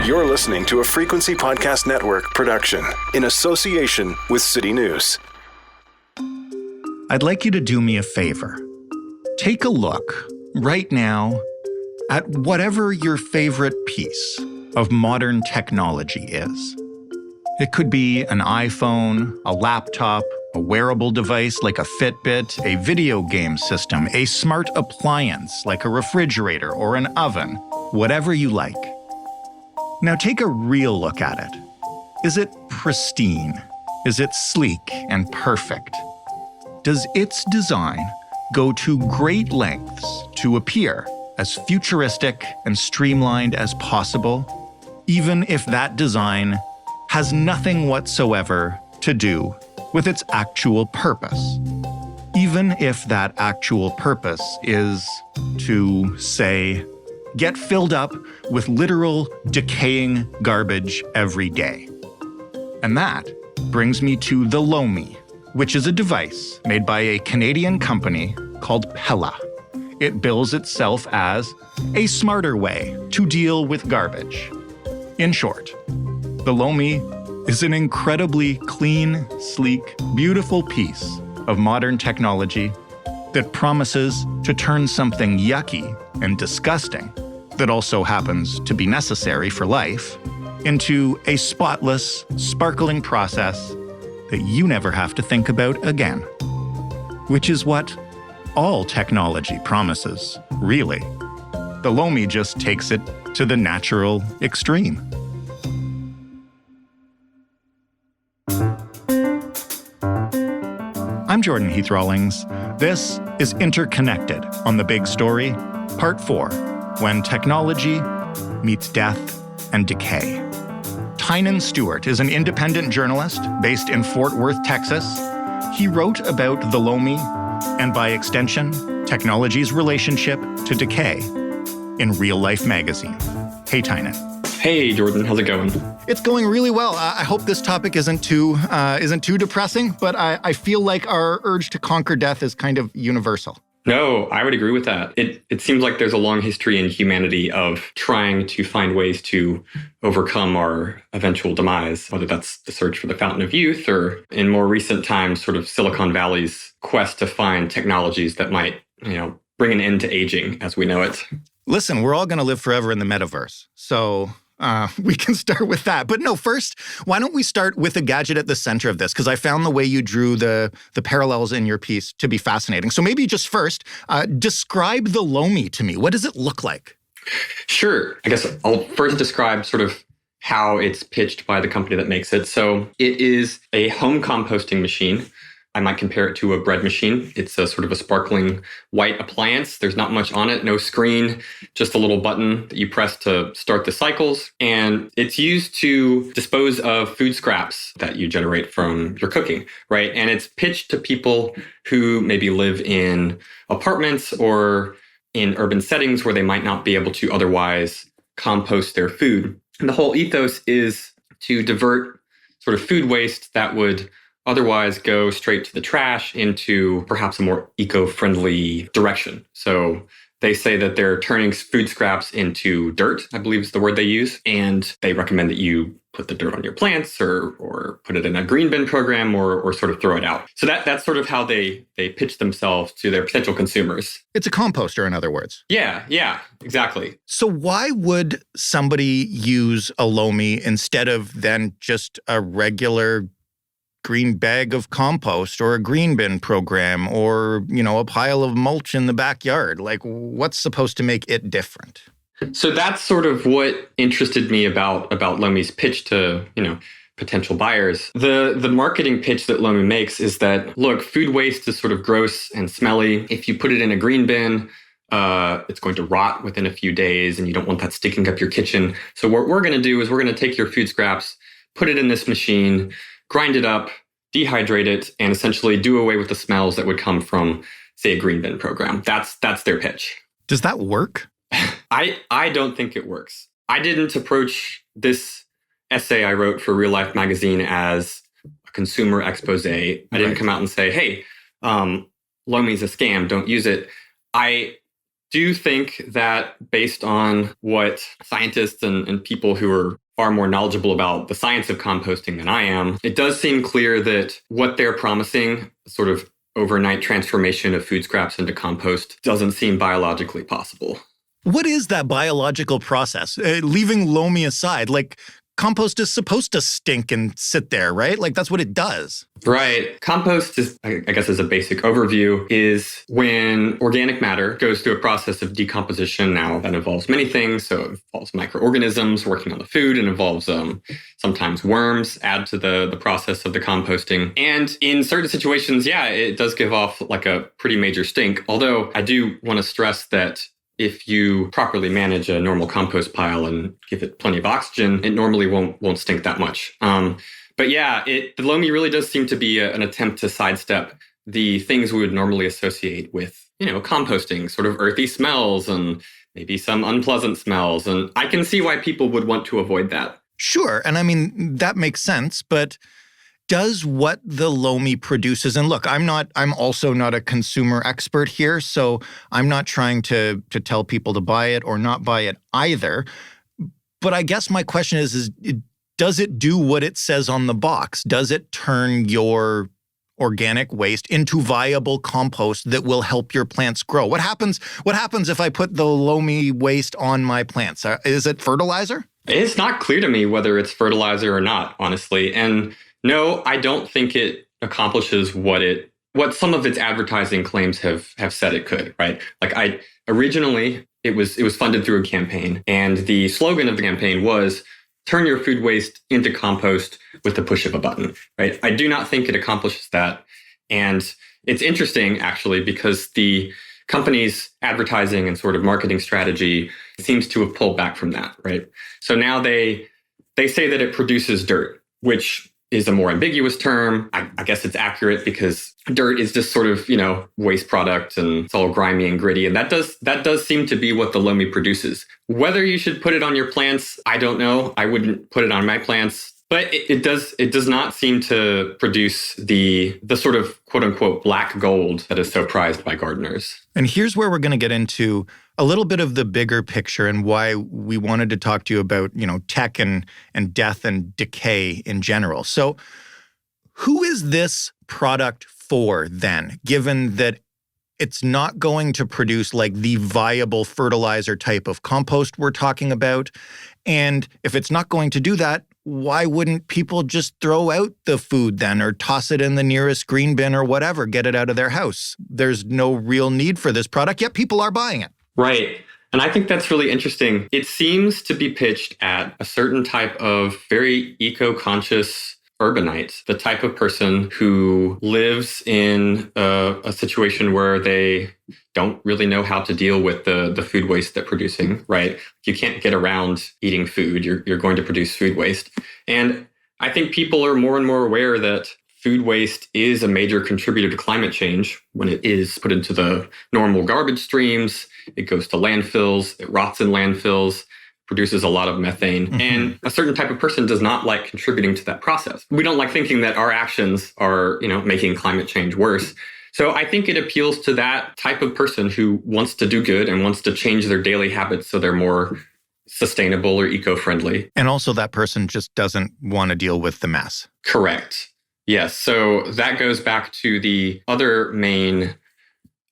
You're listening to a Frequency Podcast Network production in association with CityNews. I'd like you to do me a favor. Take a look right now at whatever your favorite piece of modern technology is. It could be an iPhone, a laptop, a wearable device like a Fitbit, a video game system, a smart appliance like a refrigerator or an oven, whatever you like. Now take a real look at it. Is it pristine? Is it sleek and perfect? Does its design go to great lengths to appear as futuristic and streamlined as possible, even if that design has nothing whatsoever to do with its actual purpose? Even if that actual purpose is to, say, get filled up with literal decaying garbage every day. And that brings me to the Lomi, which is a device made by a Canadian company called Pella. It bills itself as a smarter way to deal with garbage. In short, the Lomi is an incredibly clean, sleek, beautiful piece of modern technology that promises to turn something yucky and disgusting, that also happens to be necessary for life, into a spotless, sparkling process that you never have to think about again. Which is what all technology promises, really. The Lomi just takes it to the natural extreme. I'm Jordan Heath Rawlings. This is Interconnected on The Big Story, Part 4, When Technology Meets Death and Decay. Tynan Stewart is an independent journalist based in Fort Worth, Texas. He wrote about the Lomi, and by extension, technology's relationship to decay, in Real Life magazine. Hey, Tynan. Hey, Jordan. How's it going? It's going really well. I hope this topic isn't too depressing, but I feel like our urge to conquer death is kind of universal. No, I would agree with that. It seems like there's a long history in humanity of trying to find ways to overcome our eventual demise, whether that's the search for the fountain of youth or in more recent times, sort of Silicon Valley's quest to find technologies that might, bring an end to aging as we know it. Listen, we're all going to live forever in the metaverse. So we can start with that. But no, first, why don't we start with a gadget at the center of this? Because I found the way you drew the parallels in your piece to be fascinating. So maybe just first, describe the Lomi to me. What does it look like? Sure. I guess I'll first describe sort of how it's pitched by the company that makes it. So it is a home composting machine. I might compare it to a bread machine. It's a sort of a sparkling white appliance. There's not much on it, no screen, just a little button that you press to start the cycles. And it's used to dispose of food scraps that you generate from your cooking, right? And it's pitched to people who maybe live in apartments or in urban settings where they might not be able to otherwise compost their food. And the whole ethos is to divert sort of food waste that would otherwise go straight to the trash into perhaps a more eco-friendly direction. So they say that they're turning food scraps into dirt, I believe is the word they use. And they recommend that you put the dirt on your plants or put it in a green bin program or sort of throw it out. So that's sort of how they pitch themselves to their potential consumers. It's a composter, in other words. Yeah, exactly. So why would somebody use a Lomi instead of then just a regular green bag of compost or a green bin program or, a pile of mulch in the backyard? Like, what's supposed to make it different? So that's sort of what interested me about Lomi's pitch to, potential buyers. The marketing pitch that Lomi makes is that, look, food waste is sort of gross and smelly. If you put it in a green bin, it's going to rot within a few days and you don't want that sticking up your kitchen. So what we're going to do is we're going to take your food scraps, put it in this machine, grind it up, dehydrate it, and essentially do away with the smells that would come from, say, a green bin program. That's their pitch. Does that work? I don't think it works. I didn't approach this essay I wrote for Real Life magazine as a consumer expose. I didn't come out and say, hey, Lomi's a scam, don't use it. I do think that based on what scientists and people who are far more knowledgeable about the science of composting than I am, it does seem clear that what they're promising, sort of overnight transformation of food scraps into compost, doesn't seem biologically possible. What is that biological process? Leaving Lomi aside, like compost is supposed to stink and sit there, right? Like that's what it does. Right. Compost is, I guess as a basic overview, is when organic matter goes through a process of decomposition. Now that involves many things. So it involves microorganisms working on the food, and involves sometimes worms add to the process of the composting. And in certain situations, yeah, it does give off like a pretty major stink. Although I do want to stress that if you properly manage a normal compost pile and give it plenty of oxygen, it normally won't stink that much. But yeah, the Lomi really does seem to be an attempt to sidestep the things we would normally associate with, composting, sort of earthy smells and maybe some unpleasant smells. And I can see why people would want to avoid that. Sure. And I mean, that makes sense. But does what the Lomi produces, and look, I'm also not a consumer expert here, so I'm not trying to tell people to buy it or not buy it either. But I guess my question is does it do what it says on the box? Does it turn your organic waste into viable compost that will help your plants grow? What happens if I put the Lomi waste on my plants? Is it fertilizer? It's not clear to me whether it's fertilizer or not, honestly. And no, I don't think it accomplishes what some of its advertising claims have said it could, right? Like originally it was funded through a campaign, and the slogan of the campaign was turn your food waste into compost with the push of a button, right? I do not think it accomplishes that. And it's interesting actually because the company's advertising and sort of marketing strategy seems to have pulled back from that, right? So now they say that it produces dirt, which is a more ambiguous term. I guess it's accurate because dirt is just sort of, waste product and it's all grimy and gritty. And that does seem to be what the Lomi produces. Whether you should put it on your plants, I don't know. I wouldn't put it on my plants. But it does not seem to produce the sort of quote unquote black gold that is so prized by gardeners. And here's where we're going to get into a little bit of the bigger picture and why we wanted to talk to you about, tech and death and decay in general. So who is this product for then, given that it's not going to produce like the viable fertilizer type of compost we're talking about? And if it's not going to do that, why wouldn't people just throw out the food then or toss it in the nearest green bin or whatever, get it out of their house? There's no real need for this product, yet people are buying it. Right. And I think that's really interesting. It seems to be pitched at a certain type of very eco-conscious urbanite, the type of person who lives in a situation where they don't really know how to deal with the food waste they're producing, right? You can't get around eating food. You're going to produce food waste. And I think people are more and more aware that food waste is a major contributor to climate change when it is put into the normal garbage streams. It goes to landfills, it rots in landfills, produces a lot of methane. Mm-hmm. And a certain type of person does not like contributing to that process. We don't like thinking that our actions are, making climate change worse. So I think it appeals to that type of person who wants to do good and wants to change their daily habits so they're more sustainable or eco-friendly. And also that person just doesn't want to deal with the mess. Correct. Yes. So that goes back to the other main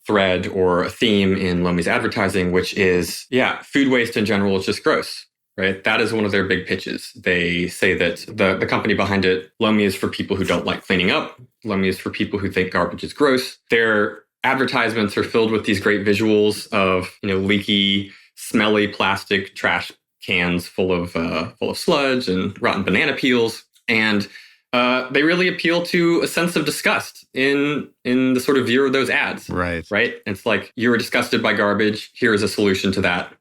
thread or theme in Lomi's advertising, which is, food waste in general is just gross, right? That is one of their big pitches. They say that the company behind it, Lomi, is for people who don't like cleaning up. Lomi is for people who think garbage is gross. Their advertisements are filled with these great visuals of, leaky, smelly plastic trash cans full of sludge and rotten banana peels. And they really appeal to a sense of disgust in the sort of view of those ads. Right. It's like, you were disgusted by garbage. Here is a solution to that.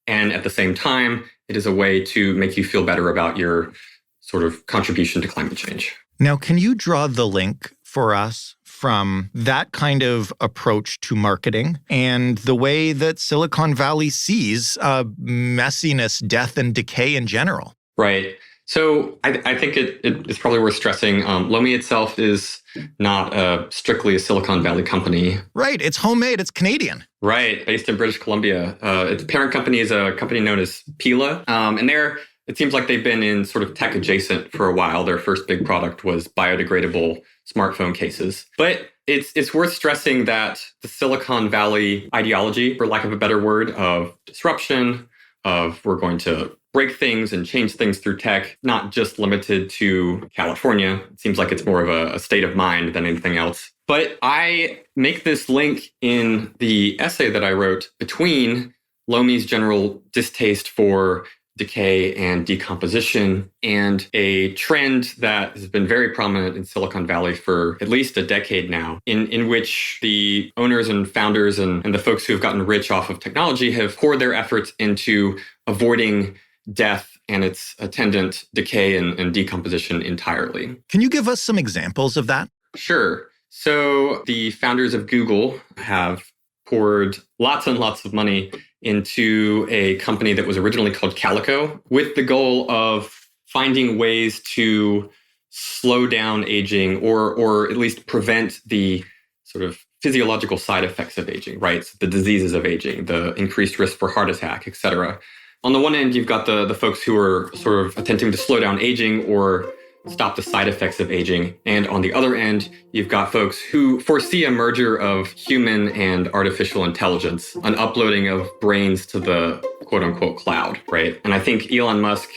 And at the same time, it is a way to make you feel better about your sort of contribution to climate change. Now, can you draw the link for us from that kind of approach to marketing and the way that Silicon Valley sees messiness, death, and decay in general? Right. So I think it's probably worth stressing. Lomi itself is not strictly a Silicon Valley company. Right. It's homemade. It's Canadian. Right. Based in British Columbia. Its parent company is a company known as Pila. And it seems like they've been in sort of tech adjacent for a while. Their first big product was biodegradable smartphone cases. But it's worth stressing that the Silicon Valley ideology, for lack of a better word, of disruption, of we're going to break things and change things through tech, not just limited to California. It seems like it's more of a state of mind than anything else. But I make this link in the essay that I wrote between Lomi's general distaste for decay and decomposition and a trend that has been very prominent in Silicon Valley for at least a decade now, in which the owners and founders and the folks who have gotten rich off of technology have poured their efforts into avoiding death and its attendant decay and decomposition entirely. Can you give us some examples of that? Sure. So the founders of Google have poured lots and lots of money into a company that was originally called Calico with the goal of finding ways to slow down aging or at least prevent the sort of physiological side effects of aging, right? So the diseases of aging, the increased risk for heart attack, et cetera. On the one end, you've got the folks who are sort of attempting to slow down aging or stop the side effects of aging. And on the other end, you've got folks who foresee a merger of human and artificial intelligence, an uploading of brains to the quote unquote cloud, right? And I think Elon Musk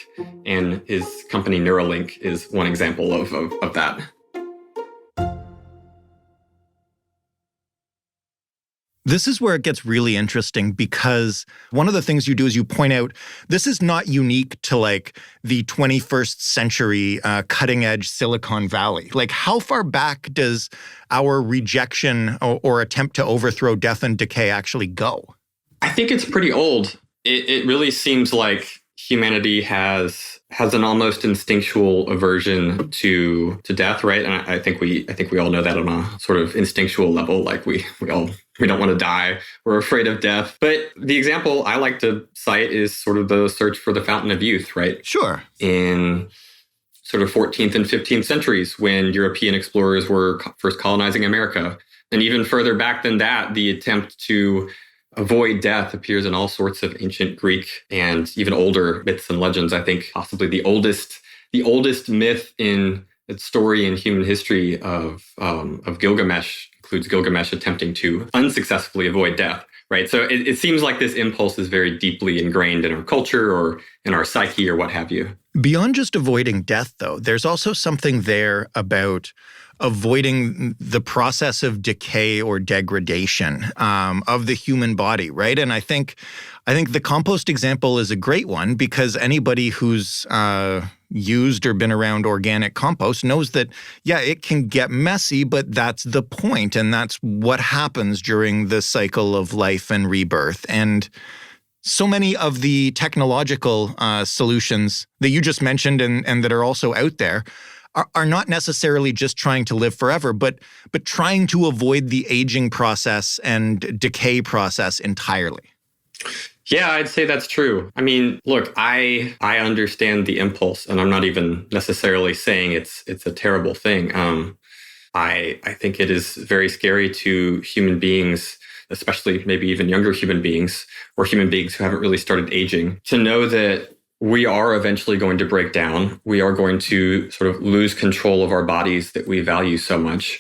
and his company Neuralink is one example of that. This is where it gets really interesting because one of the things you do is you point out this is not unique to like the 21st century cutting edge Silicon Valley. Like how far back does our rejection or attempt to overthrow death and decay actually go? I think it's pretty old. It really seems like humanity has an almost instinctual aversion to death, right? And I think we all know that on a sort of instinctual level. Like we don't want to die. We're afraid of death. But the example I like to cite is sort of the search for the fountain of youth, right? Sure. In sort of 14th and 15th centuries when European explorers were first colonizing America. And even further back than that, the attempt to avoid death appears in all sorts of ancient Greek and even older myths and legends. I think possibly the oldest myth in its story in human history of Gilgamesh includes Gilgamesh attempting to unsuccessfully avoid death, right? So it seems like this impulse is very deeply ingrained in our culture or in our psyche or what have you. Beyond just avoiding death, though, there's also something there about avoiding the process of decay or degradation of the human body, right? And I think the compost example is a great one because anybody who's used or been around organic compost knows that, yeah, it can get messy, but that's the point, and that's what happens during the cycle of life and rebirth. And so many of the technological solutions that you just mentioned and that are also out there are not necessarily just trying to live forever, but trying to avoid the aging process and decay process entirely. Yeah, I'd say that's true. I mean, look, I understand the impulse, and I'm not even necessarily saying it's a terrible thing. I think it is very scary to human beings, especially maybe even younger human beings or human beings who haven't really started aging, to know that we are eventually going to break down. We are going to sort of lose control of our bodies that we value so much.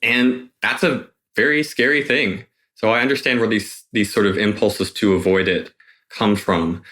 And that's a very scary thing. So I understand where these sort of impulses to avoid it come from.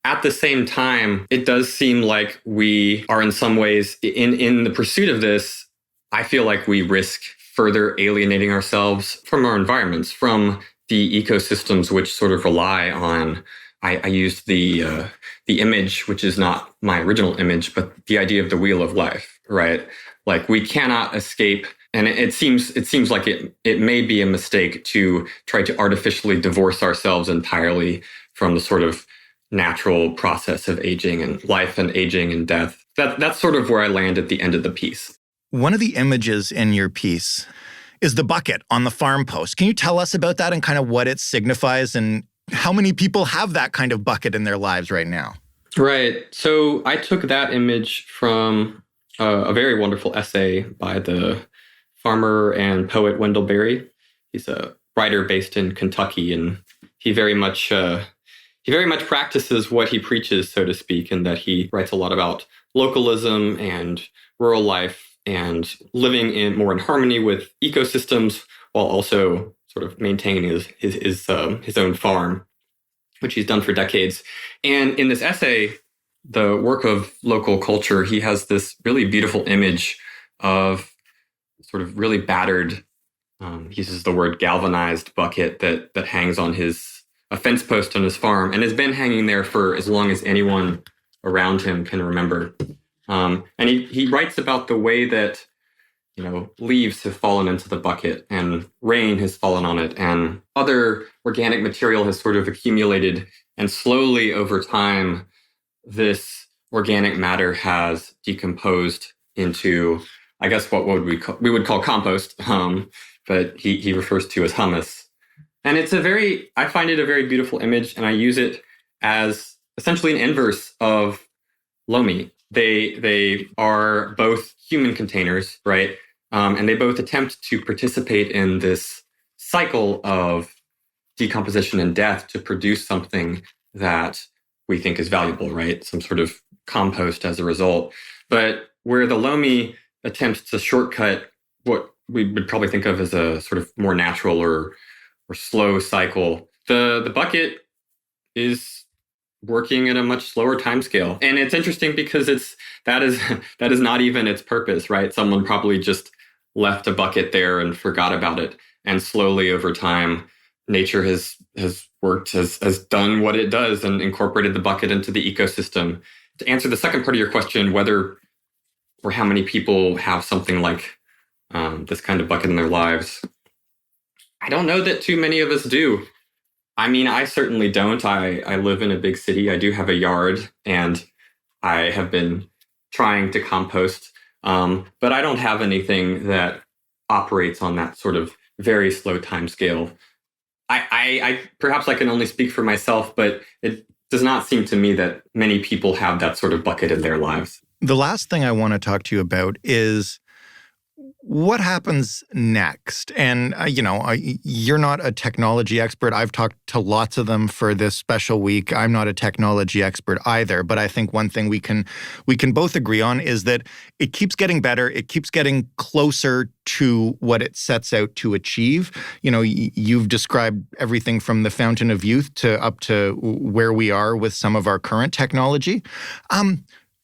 At the same time, it does seem like we are in some ways, in the pursuit of this, I feel like we risk further alienating ourselves from our environments, from the ecosystems which sort of rely on, I used the image, which is not my original image, but the idea of the wheel of life, right? Like we cannot escape. And it seems like it may be a mistake to try to artificially divorce ourselves entirely from the sort of natural process of aging and life and aging and death. That's sort of where I land at the end of the piece. One of the images in your piece is the bucket on the farm post. Can you tell us about that and kind of what it signifies and how many people have that kind of bucket in their lives right now? Right. So I took that image from a very wonderful essay by the farmer and poet Wendell Berry. He's a writer based in Kentucky, and he very much practices what he preaches, so to speak, in that he writes a lot about localism and rural life and living more in harmony with ecosystems while also sort of maintaining his own farm, which he's done for decades. And in this essay, The Work of Local Culture, he has this really beautiful image of sort of really battered, he uses the word galvanized bucket that hangs on a fence post on his farm and has been hanging there for as long as anyone around him can remember. And he writes about the way that, leaves have fallen into the bucket and rain has fallen on it and other organic material has sort of accumulated, and slowly over time, this organic matter has decomposed into, I guess, what would we would call compost, but he refers to as humus. And I find it a very beautiful image, and I use it as essentially an inverse of Lomi. They are both human containers, right? And they both attempt to participate in this cycle of decomposition and death to produce something that we think is valuable, right? Some sort of compost as a result. But where the Lomi attempts to shortcut what we would probably think of as a sort of more natural or slow cycle, the bucket is working at a much slower timescale. And it's interesting because that is not even its purpose, right? Someone probably just left a bucket there and forgot about it. And slowly over time, nature has done what it does and incorporated the bucket into the ecosystem. To answer the second part of your question, whether or how many people have something like this kind of bucket in their lives, I don't know that too many of us do. I mean, I certainly don't. I live in a big city. I do have a yard, and I have been trying to compost, but I don't have anything that operates on that sort of very slow time scale. I perhaps I can only speak for myself, but it does not seem to me that many people have that sort of bucket in their lives. The last thing I want to talk to you about is what happens next? And, you're not a technology expert. I've talked to lots of them for this special week. I'm not a technology expert either. But I think one thing we can both agree on is that it keeps getting better. It keeps getting closer to what it sets out to achieve. You've described everything from the fountain of youth to up to where we are with some of our current technology.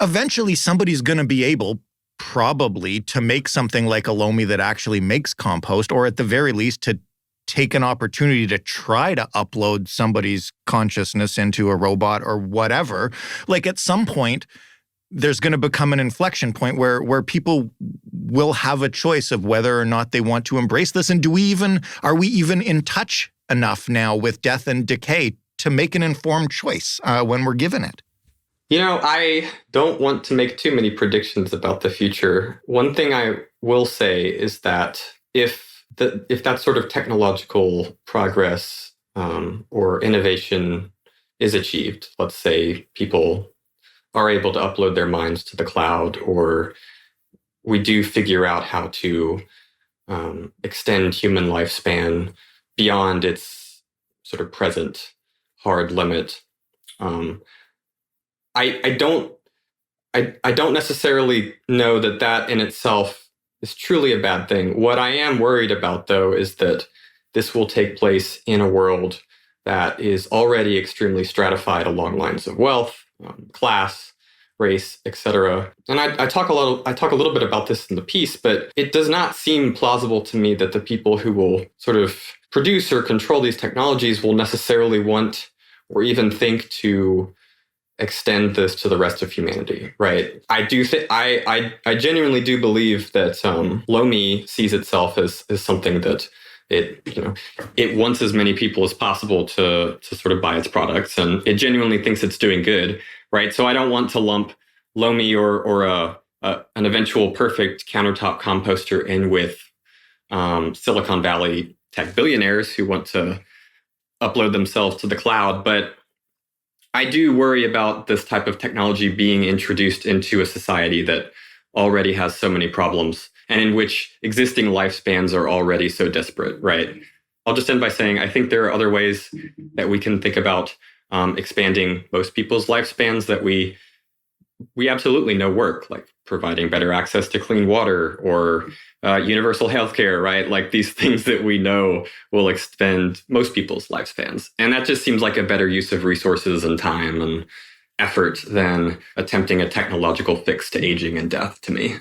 Eventually, somebody's going to be able probably to make something like a Lomi that actually makes compost, or at the very least to take an opportunity to try to upload somebody's consciousness into a robot or whatever. Like at some point, there's going to become an inflection point where people will have a choice of whether or not they want to embrace this. And are we even in touch enough now with death and decay to make an informed choice when we're given it? I don't want to make too many predictions about the future. One thing I will say is that if that sort of technological progress or innovation is achieved, let's say people are able to upload their minds to the cloud, or we do figure out how to extend human lifespan beyond its sort of present hard limit, I don't necessarily know that in itself is truly a bad thing. What I am worried about, though, is that this will take place in a world that is already extremely stratified along lines of wealth, class, race, etc. And I talk a little bit about this in the piece, but it does not seem plausible to me that the people who will sort of produce or control these technologies will necessarily want or even think to extend this to the rest of humanity, right? I genuinely do believe that Lomi sees itself as something that it wants as many people as possible to sort of buy its products, and it genuinely thinks it's doing good, right? So I don't want to lump Lomi or an eventual perfect countertop composter in with Silicon Valley tech billionaires who want to upload themselves to the cloud, but I do worry about this type of technology being introduced into a society that already has so many problems and in which existing lifespans are already so disparate, right? I'll just end by saying I think there are other ways that we can think about expanding most people's lifespans that we absolutely know work, like providing better access to clean water or universal healthcare, right? Like these things that we know will extend most people's lifespans. And that just seems like a better use of resources and time and effort than attempting a technological fix to aging and death to me.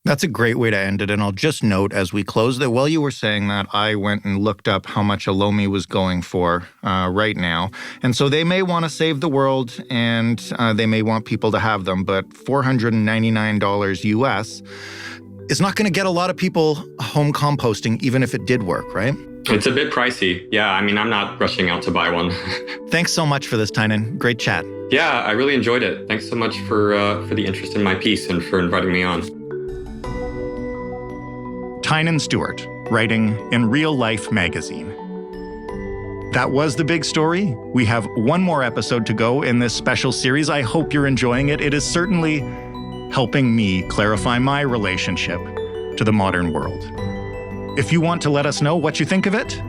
That's a great way to end it. And I'll just note as we close that while you were saying that, I went and looked up how much a Lomi was going for right now. And so they may want to save the world and they may want people to have them, but $499 US is not going to get a lot of people home composting, even if it did work, right? It's a bit pricey. Yeah, I mean, I'm not rushing out to buy one. Thanks so much for this, Tynan. Great chat. Yeah, I really enjoyed it. Thanks so much for the interest in my piece and for inviting me on. Tynan Stewart, writing in Real Life magazine. That was the big story. We have one more episode to go in this special series. I hope you're enjoying it. It is certainly helping me clarify my relationship to the modern world. If you want to let us know what you think of it,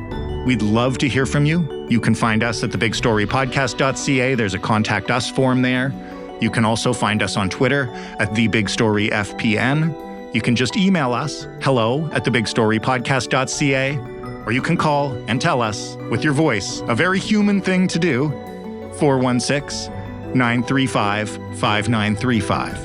we'd love to hear from you. You can find us at thebigstorypodcast.ca. There's a contact us form there. You can also find us on Twitter at thebigstoryfpn. You can just email us, hello@thebigstorypodcast.ca, or you can call and tell us with your voice, a very human thing to do, 416-935-5935.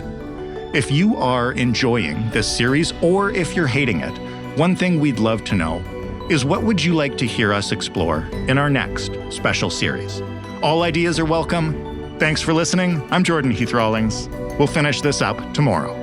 If you are enjoying this series or if you're hating it, one thing we'd love to know is what would you like to hear us explore in our next special series? All ideas are welcome. Thanks for listening. I'm Jordan Heath Rawlings. We'll finish this up tomorrow.